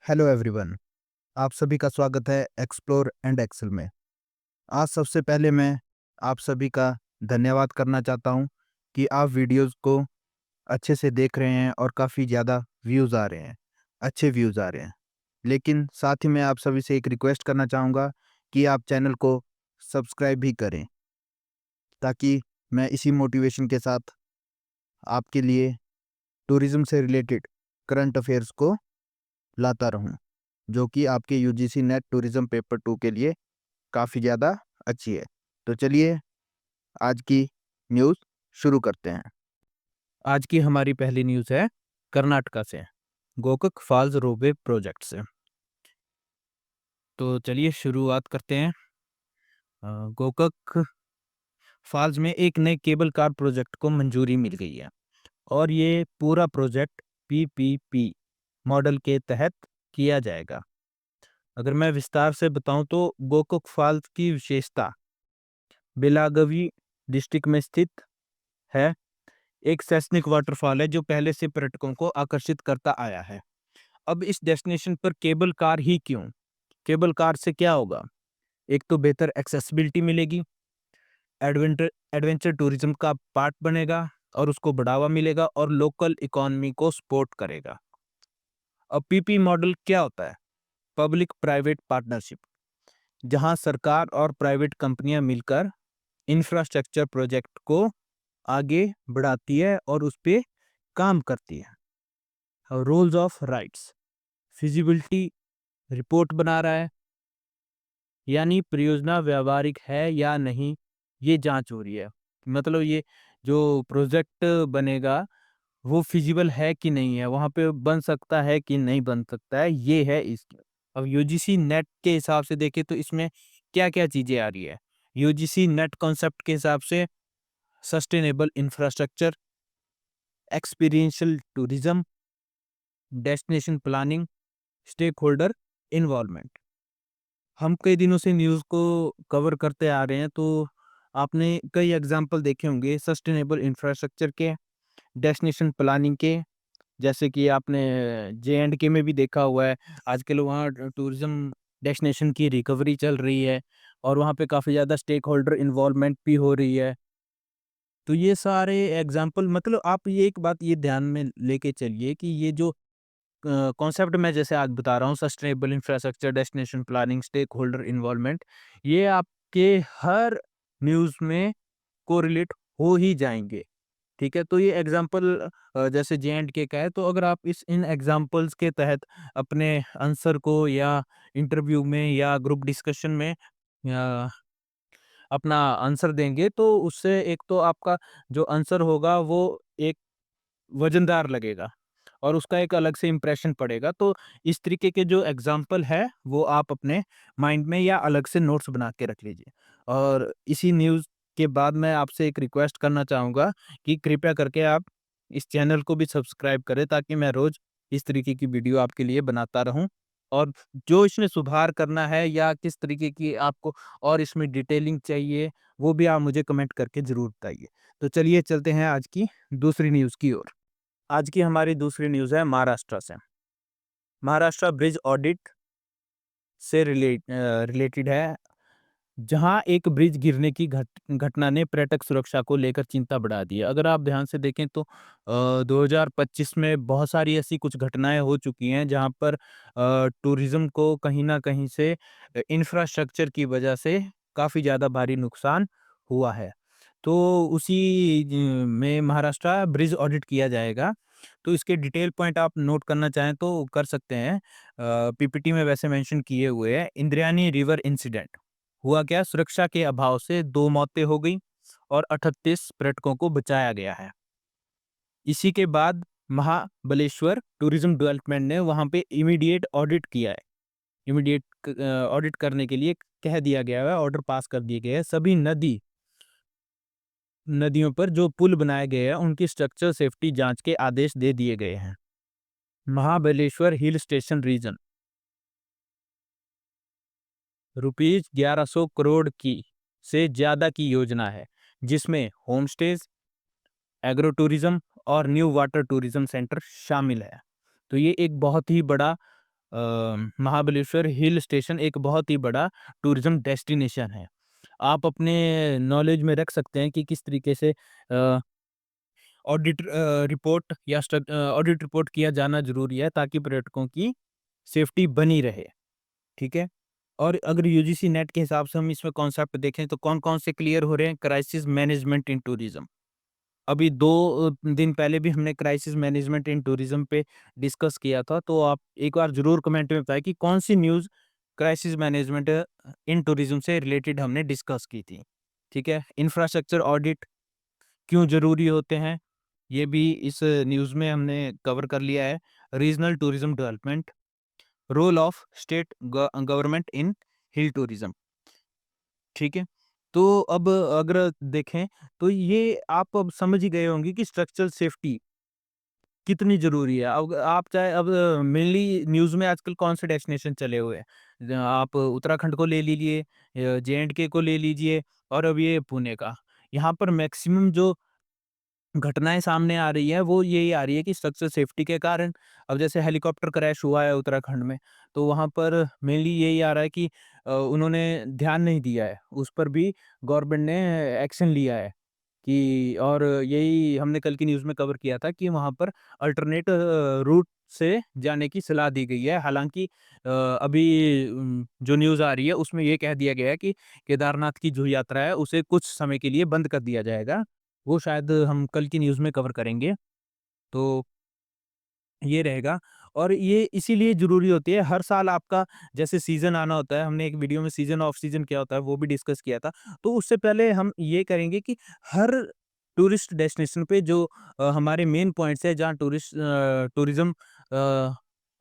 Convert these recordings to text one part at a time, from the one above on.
Hello everyone. आप सभी का स्वागत है एक्सप्लोर एंड एक्सेल में। आज सबसे पहले मैं आप सभी का धन्यवाद करना चाहता हूं कि आप वीडियोस को अच्छे से देख रहे हैं और काफ़ी ज़्यादा व्यूज़ आ रहे हैं, अच्छे व्यूज़ आ रहे हैं। लेकिन साथ ही मैं आप सभी से एक रिक्वेस्ट करना चाहूँगा कि आप चैनल को सब्सक्राइब भी करें, ताकि मैं इसी मोटिवेशन के साथ आपके लिए टूरिज़्म से रिलेटेड करंट अफेयर्स को लाता रहूँ, जो कि आपके यूजीसी नेट टूरिज़्म पेपर 2 के लिए काफ़ी ज़्यादा अच्छी है। तो चलिए आज की न्यूज़ शुरू करते हैं। आज की हमारी पहली न्यूज़ है कर्नाटका से, गोकक फॉल्स रोपवे प्रोजेक्ट से। तो चलिए शुरुआत करते हैं। गोकक फॉल्स में एक नए केबल कार प्रोजेक्ट को मंजूरी मिल गई है और ये पूरा प्रोजेक्ट पीपीपी मॉडल के तहत किया जाएगा। अगर मैं विस्तार से बताऊं तो गोकक फॉल्स की विशेषता बेलागवी डिस्ट्रिक्ट में स्थित है। एक सैस्निक वाटरफॉल है जो पहले से पर्यटकों को आकर्षित करता आया है। अब इस डेस्टिनेशन पर केबल कार ही क्यों? केबल कार से क्या होगा? एक तो बेहतर एक्सेसिबिलिटी मिलेगी, एडवेंचर एडवेंचर टूरिज्म का पार्ट बनेगा और उसको बढ़ावा मिलेगा और लोकल इकोनॉमी को सपोर्ट करेगा। अब पीपी मॉडल क्या होता है? पब्लिक प्राइवेट पार्टनरशिप, जहां सरकार और प्राइवेट कंपनियां मिलकर इंफ्रास्ट्रक्चर प्रोजेक्ट को आगे बढ़ाती है और उस पे काम करती है। Roles of rights, feasibility report बना रहा है, यानी परियोजना व्यावहारिक है या नहीं, ये जांच हो रही है। मतलब ये जो प्रोजेक्ट बनेगा वो फिजिबल है कि नहीं है, वहां पे बन सकता है कि नहीं बन सकता है, ये है इसकी। अब यूजीसी नेट के हिसाब से देखें तो इसमें क्या क्या चीजें आ रही है। यूजीसी नेट कॉन्सेप्ट के हिसाब से sustainable infrastructure, experiential tourism, destination planning, stakeholder involvement. हम कई दिनों से न्यूज़ को कवर करते आ रहे हैं, तो आपने कई एग्जाम्पल देखे होंगे सस्टेनेबल इंफ्रास्ट्रक्चर के, डेस्टिनेशन प्लानिंग के, जैसे कि आपने जे एंड के में भी देखा हुआ है। आजकल वहाँ टूरिज्म डेस्टिनेशन की रिकवरी चल रही है और वहाँ पे काफ़ी ज़्यादा स्टेक होल्डर इन्वॉल्वमेंट भी हो रही है। तो ये सारे एग्जाम्पल, मतलब आप ये एक बात ये ध्यान में लेके चलिए कि ये जो कॉन्सेप्ट मैं जैसे आज बता रहा हूँ, sustainable infrastructure, destination planning, stakeholder involvement, ये आपके हर न्यूज़ में कोरिलेट हो ही जाएंगे। ठीक है, तो ये एग्जाम्पल जैसे जे एंड के का है, तो अगर आप इन एग्जाम्पल्स के तहत अपने आंसर को या इंटरव्यू में या ग्रुप डिस्कशन में या अपना आंसर देंगे, तो उससे एक तो आपका जो आंसर होगा वो एक वजनदार लगेगा और उसका एक अलग से इम्प्रेशन पड़ेगा। तो इस तरीके के जो एग्जाम्पल है वो आप अपने माइंड में या अलग से नोट्स बना के रख लीजिए। और इसी न्यूज़ के बाद मैं आपसे एक रिक्वेस्ट करना चाहूँगा कि कृपया करके आप इस चैनल को भी सब्सक्राइब करें, ताकि मैं रोज़ इस तरीके की वीडियो आपके लिए बनाता रहूँ। और जो इसमें सुधार करना है या किस तरीके की आपको और इसमें डिटेलिंग चाहिए, वो भी आप मुझे कमेंट करके ज़रूर बताइए। तो चलिए चलते हैं आज की दूसरी न्यूज़ की ओर। आज की हमारी दूसरी न्यूज़ है महाराष्ट्र से। महाराष्ट्र ब्रिज ऑडिट से रिलेटेड है, जहां एक ब्रिज गिरने की घटना ने पर्यटक सुरक्षा को लेकर चिंता बढ़ा दी है। अगर आप ध्यान से देखें तो 2025 में बहुत सारी ऐसी कुछ घटनाएं हो चुकी हैं जहां पर टूरिज्म को कहीं ना कहीं से इंफ्रास्ट्रक्चर की वजह से काफ़ी ज़्यादा भारी नुकसान हुआ है। तो उसी में महाराष्ट्र ब्रिज ऑडिट किया जाएगा। तो इसके डिटेल पॉइंट आप नोट करना चाहें तो कर सकते हैं। पीपीटी में वैसे मेंशन किए हुए हैं। इंद्रायणी रिवर इंसिडेंट हुआ क्या? सुरक्षा के अभाव से 2 मौतें हो गई और 38 पर्यटकों को बचाया गया है। इसी के बाद महाबलेश्वर टूरिज्म डेवलपमेंट ने वहाँ पे इमीडिएट ऑडिट किया है। इमीडिएट ऑडिट करने के लिए कह दिया गया है, ऑर्डर पास कर दिए गए हैं। सभी नदियों पर जो पुल बनाए गए हैं उनकी स्ट्रक्चर सेफ्टी जांच के आदेश दे दिए गए हैं। Mahabaleshwar hill station region rupees 1100 crore की से ज्यादा की योजना है, जिसमें होम स्टेज, एग्रो टूरिज्म और न्यू वाटर टूरिज्म सेंटर शामिल है। तो ये एक बहुत ही बड़ा महाबलेश्वर हिल स्टेशन एक बहुत ही बड़ा टूरिज्म डेस्टिनेशन है। आप अपने नॉलेज में रख सकते हैं कि किस तरीके से ऑडिट रिपोर्ट किया जाना ज़रूरी है ताकि पर्यटकों की सेफ्टी बनी रहे, ठीक है? और अगर यूजीसी नेट के हिसाब से हम इसमें कॉन्सेप्ट देखें तो कौन-कौन से क्लियर हो रहे हैं? क्राइसिस मैनेजमेंट इन टूरिज्म। अभी 2 दिन पहले भी हमने क्राइसिस मैनेजमेंट इन टूरिज्म पे डिस्कस किया था, तो आप एक बार ज़रूर कमेंट में बताएँ कि कौन-सी न्यूज़ क्राइसिस मैनेजमेंट इन टूरिज्म से रिलेटेड हमने डिस्कस की थी, ठीक है? इंफ्रास्ट्रक्चर ऑडिट क्यों ज़रूरी होते हैं? ये भी इस न्यूज़ में हमने कवर कर लिया है। Regional tourism development, role of state government in hill tourism, ठीक है? तो अब अगर देखें तो ये आप अब समझ ही गए होंगे कि स्ट्रक्चरल सेफ्टी कितनी ज़रूरी है। अब आप चाहे अब मेनली न्यूज़ में आजकल कौन से डेस्टिनेशन चले हुए हैं। आप उत्तराखंड को ले लीजिए, जे-एंड-के को ले लीजिए और अब ये पुणे का। यहाँ पर मैक्सिमम जो घटनाएँ सामने आ रही है, वो यही आ रही है कि स्ट्रक्चरल सेफ्टी के कारण। अब जैसे हेलीकॉप्टर क्रैश हुआ है उत्तराखंड में, तो वहाँ पर मेनली यही आ रहा है कि उन्होंने ध्यान नहीं दिया है। उस पर भी गवर्नमेंट ने एक्शन लिया है कि और यही हमने कल की न्यूज़ में कवर किया था कि वहाँ पर अल्टरनेट रूट से जाने की सलाह दी गई है। हालाँकि अभी जो न्यूज़ आ रही है, उसमें ये कह दिया गया है कि केदारनाथ की जो यात्रा है, उसे कुछ समय के लिए बंद कर दिया जाएगा। वो शायद हम कल की न्यूज़ में कवर करेंगे, तो ये रहेगा और ये इसीलिए ज़रूरी होती है, हर साल आपका जैसे सीज़न आना होता है, हमने एक वीडियो में सीज़न ऑफ सीज़न क्या होता है, वो भी डिस्कस किया था। तो उससे पहले हम ये करेंगे कि हर टूरिस्ट डेस्टिनेशन पे जो हमारे मेन पॉइंट्स हैं, जहाँ टूरिज़्म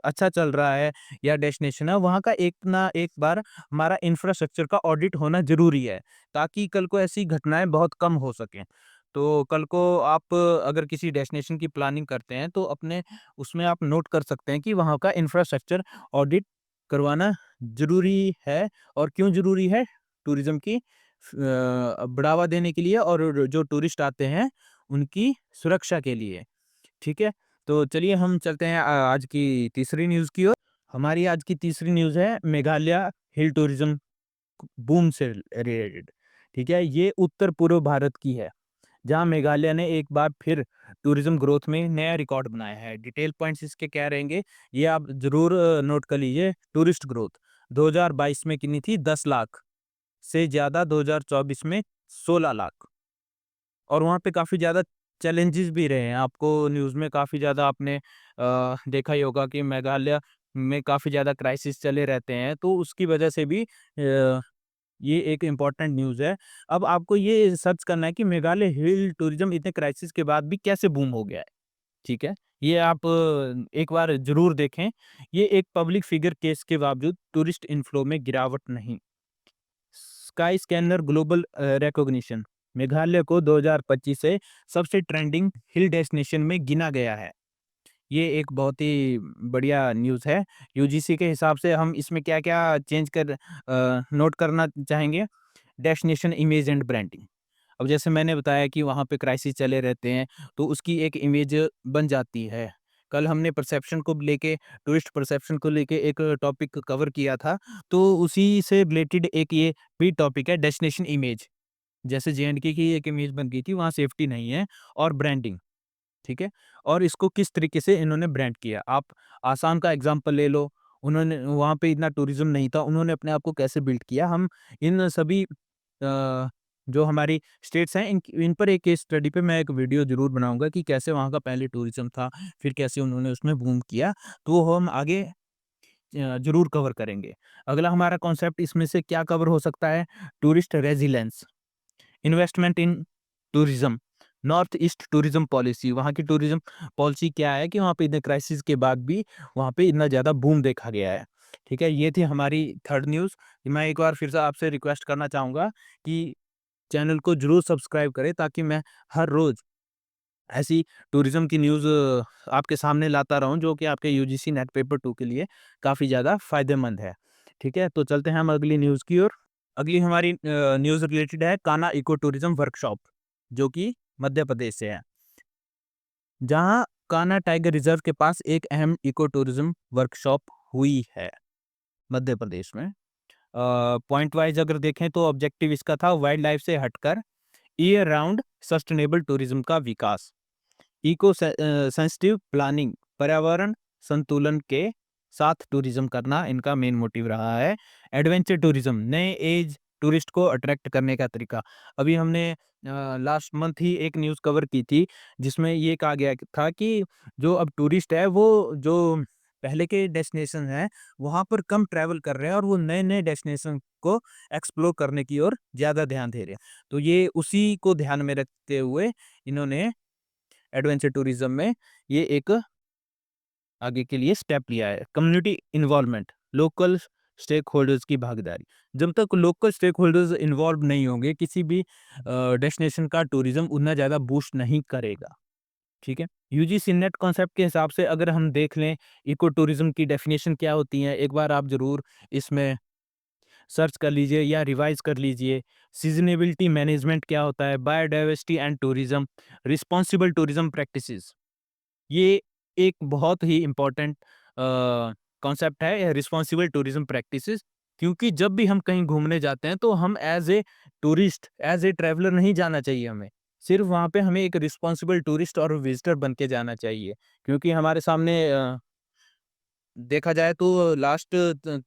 अच्छा चल रहा है या डेस्टिनेशन है, वहाँ का एक ना एक बार हमारा इंफ्रास्ट्रक्चर का ऑडिट होना ज़रूरी है, ताकि कल को ऐसी घटनाएँ बहुत कम हो सकें। तो कल को आप अगर किसी डेस्टिनेशन की प्लानिंग करते हैं, तो अपने उसमें आप नोट कर सकते हैं कि वहाँ का इंफ्रास्ट्रक्चर ऑडिट करवाना ज़रूरी है और क्यों ज़रूरी है? टूरिज़्म की बढ़ावा देने के लिए और जो टूरिस्ट आते हैं, उनकी सुरक्षा के लिए, ठीक है? तो चलिए हम चलते हैं आज की तीसरी न्यूज़ की ओर। हमारी आज की तीसरी न्यूज़ है मेघालय हिल टूरिज़्म बूम से रिलेटेड, ठीक है? ये उत्तर-पूर्व भारत की है। जहाँ मेघालय ने एक बार फिर टूरिज्म ग्रोथ में नया रिकॉर्ड बनाया है। डिटेल पॉइंट्स इसके क्या रहेंगे, ये आप ज़रूर नोट कर लीजिए। टूरिस्ट ग्रोथ 2022 में कितनी थी? 10 लाख से ज़्यादा, 2024 में 16 लाख और वहाँ पे काफ़ी ज़्यादा चैलेंजेस भी रहे हैं। आपको न्यूज़ में काफ़ी ज़्यादा आपने देखा ही होगा कि मेघालय में काफ़ी ज़्यादा क्राइसिस चले रहते हैं, तो उसकी वजह से भी ये एक इम्पोर्टेंट न्यूज़ है। अब आपको ये सर्च करना है कि मेघालय हिल टूरिज़्म इतने क्राइसिस के बाद भी कैसे बूम हो गया है, ठीक है? ये आप एक बार ज़रूर देखें। ये एक पब्लिक फिगर केस के बावजूद टूरिस्ट इनफ्लो में गिरावट नहीं। Sky scanner global recognition Meghalaya को 2025 से सबसे ट्रेंडिंग हिल डेस्टिनेशन में गिना गया है। ये एक बहुत ही बढ़िया न्यूज़ है। यूजीसी के हिसाब से हम इसमें क्या-क्या चेंज नोट करना चाहेंगे? Destination image and branding. अब जैसे मैंने बताया कि वहाँ पे क्राइसिस चले रहते हैं, तो उसकी एक इमेज बन जाती है। कल हमने परसेप्शन को लेके टूरिस्ट परसेप्शन को लेके एक टॉपिक कवर किया था, तो उसी से रिलेटेड एक ये भी टॉपिक है डेस्टिनेशन इमेज। जैसे जे-एंड-के की एक इमेज बन गई थी, वहाँ सेफ्टी नहीं है और ब्रांडिंग। ठीक है? और इसको किस तरीके से इन्होंने ब्रांड किया। आप आसाम का एग्ज़ाम्पल ले लो, उन्होंने वहाँ पे इतना टूरिज़्म नहीं था, उन्होंने अपने आप को कैसे बिल्ड किया। हम इन सभी जो हमारी स्टेट्स हैं, इन पर एक केस स्टडी पे मैं एक वीडियो ज़रूर बनाऊँगा कि कैसे वहाँ का पहले टूरिज़्म था, फिर कैसे उन्होंने उसमें बूम किया। तो वो हम आगे ज़रूर कवर करेंगे। अगला हमारा कॉन्सेप्ट इसमें से क्या कवर हो सकता है? Tourist resilience. Investment in tourism, north east tourism policy, वहाँ की टूरिज्म पॉलिसी क्या है कि वहाँ पे इतने क्राइसिस के बाद भी वहाँ पे इतना ज़्यादा बूम देखा गया है। ठीक है, ये थी हमारी थर्ड न्यूज़। मैं एक बार फिर से आपसे रिक्वेस्ट करना चाहूँगा कि चैनल को ज़रूर सब्सक्राइब करें ताकि मैं हर रोज़ ऐसी टूरिज्म की न्यूज़ आपके सामने लाता रहूँ जो कि आपके यूजीसी नेट पेपर 2 के लिए काफ़ी ज़्यादा फ़ायदेमंद है। ठीक है, तो चलते हैं हम अगली न्यूज़ की ओर। अगली हमारी न्यूज़ रिलेटेड है कान्हा इको टूरिज्म वर्कशॉप, जो कि मध्य प्रदेश से है। जहाँ कान्हा टाइगर रिज़र्व के पास एक अहम इको टूरिज्म वर्कशॉप हुई है मध्य प्रदेश में। पॉइंट वाइज अगर देखें तो ऑब्जेक्टिव इसका था वाइल्ड लाइफ से हटकर ईयर राउंड सस्टेनेबल टूरिज्म का विकास, इको सेंसिटिव प्लानिंग, पर्यावरण संतुलन के साथ टूरिज्म करना इनका मेन मोटिव रहा है। एडवेंचर टूरिज्म, नए एज टूरिस्ट को अट्रैक्ट करने का तरीका। अभी हमने लास्ट मंथ ही एक न्यूज़ कवर की थी जिसमें ये कहा गया था कि जो अब टूरिस्ट है वो जो पहले के डेस्टिनेशन है वहाँ पर कम ट्रैवल कर रहे हैं और वो नए-नए डेस्टिनेशन को एक्सप्लोर करने की ओर ज़्यादा ध्यान दे रहे हैं। तो ये उसी को ध्यान में रखते हुए इन्होंने एडवेंचर टूरिज्म में ये एक आगे के लिए स्टेप लिया है। Community involvement, local stakeholders की भागीदारी। जब तक लोकल स्टेक होल्डर्स इन्वॉल्व नहीं होंगे किसी भी डेस्टिनेशन का टूरिज्म उतना ज़्यादा बूस्ट नहीं करेगा। ठीक है? यूजीसी नेट कॉन्सेप्ट के हिसाब से अगर हम देख लें इको टूरिज्म की डेफिनेशन क्या होती है, एक बार आप ज़रूर इसमें सर्च कर लीजिए या रिवाइज़ कर लीजिए। सीज़नेबिलिटी मैनेजमेंट क्या होता है, biodiversity and tourism, responsible tourism practices. ये एक बहुत ही इम्पोर्टेंट कॉन्सेप्ट है रिस्पांसिबल टूरिज्म प्रैक्टिसेस, क्योंकि जब भी हम कहीं घूमने जाते हैं तो हम as a tourist, as a traveller नहीं जाना चाहिए हमें। सिर्फ वहाँ पे हमें एक रिस्पांसिबल टूरिस्ट और विजिटर बन के जाना चाहिए, क्योंकि हमारे सामने देखा जाए तो लास्ट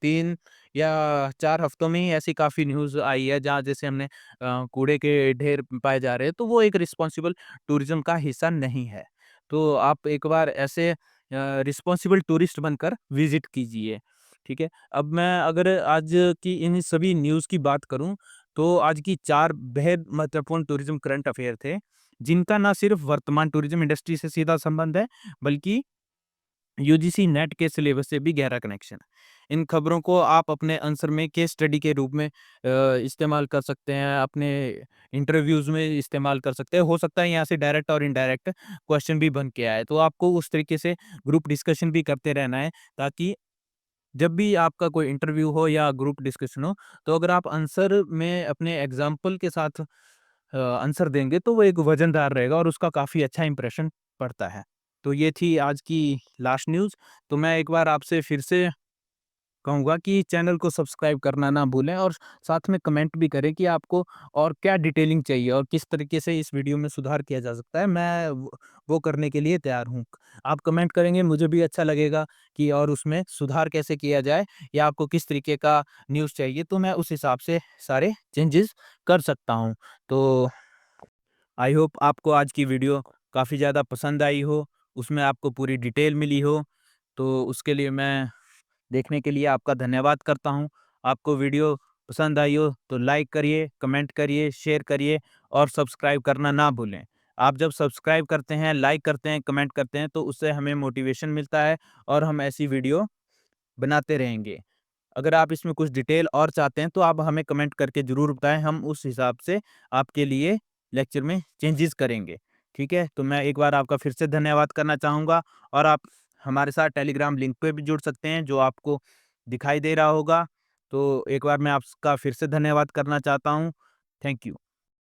3 या 4 हफ्तों में ही ऐसी काफ़ी न्यूज़ आई है जहाँ जैसे हमने कूड़े के ढेर पाए जा रहे हैं, तो वो एक रिस्पांसिबल टूरिज़्म का हिस्सा नहीं है। तो आप एक बार ऐसे रिस्पांसिबल टूरिस्ट बनकर विज़िट कीजिए, ठीक है? अब मैं अगर आज की इन सभी न्यूज़ की बात करूँ, तो आज की 4 बेहद महत्वपूर्ण टूरिज़्म करंट अफ़ेयर थे, जिनका ना सिर्फ़ वर्तमान टूरिज़्म इंडस्ट्री से सीधा संबंध है, बल्कि यूजीसी नेट के सिलेबस से भी गहरा कनेक्शन है। इन खबरों को आप अपने आंसर में केस स्टडी के रूप में इस्तेमाल कर सकते हैं, अपने इंटरव्यूज़ में इस्तेमाल कर सकते हैं। हो सकता है यहाँ से डायरेक्ट और इनडायरेक्ट क्वेश्चन भी बन के आए, तो आपको उस तरीके से ग्रुप डिस्कशन भी करते रहना है, ताकि जब भी आपका कोई इंटरव्यू हो या ग्रुप डिस्कशन हो, तो अगर आप आंसर में अपने एग्ज़ाम्पल के साथ आंसर देंगे, तो वो एक वज़नदार रहेगा और उसका काफ़ी अच्छा इंप्रेशन पड़ता है। तो ये थी आज की लास्ट न्यूज़। तो मैं एक बार आपसे फिर से कहूँगा कि चैनल को सब्सक्राइब करना ना भूलें और साथ में कमेंट भी करें कि आपको और क्या डिटेलिंग चाहिए और किस तरीके से इस वीडियो में सुधार किया जा सकता है। मैं वो करने के लिए तैयार हूँ। आप कमेंट करेंगे, मुझे भी अच्छा लगेगा कि और उसमें सुधार कैसे किया जाए या आपको किस तरीके का न्यूज़ चाहिए, तो मैं उस हिसाब से सारे चेंजेस कर सकता हूँ। तो आई होप आपको आज की वीडियो काफ़ी ज़्यादा पसंद आई हो, उसमें आपको पूरी डिटेल मिली हो। तो उसके लिए मैं देखने के लिए आपका धन्यवाद करता हूँ। आपको वीडियो पसंद आई हो तो लाइक करिए, कमेंट करिए, शेयर करिए और सब्सक्राइब करना ना भूलें। आप जब सब्सक्राइब करते हैं, लाइक करते हैं, कमेंट करते हैं तो उससे हमें मोटिवेशन मिलता है और हम ऐसी वीडियो बनाते रहेंगे। अगर आप इसमें कुछ डिटेल और चाहते हैं तो आप हमें कमेंट करके ज़रूर बताएँ, हम उस हिसाब से आपके लिए लेक्चर में चेंजेस करेंगे। ठीक है? तो मैं एक बार आपका फिर से धन्यवाद करना चाहूँगा और आप हमारे साथ टेलीग्राम लिंक पे भी जुड़ सकते हैं जो आपको दिखाई दे रहा होगा। तो एक बार मैं आपका फिर से धन्यवाद करना चाहता हूँ। Thank you.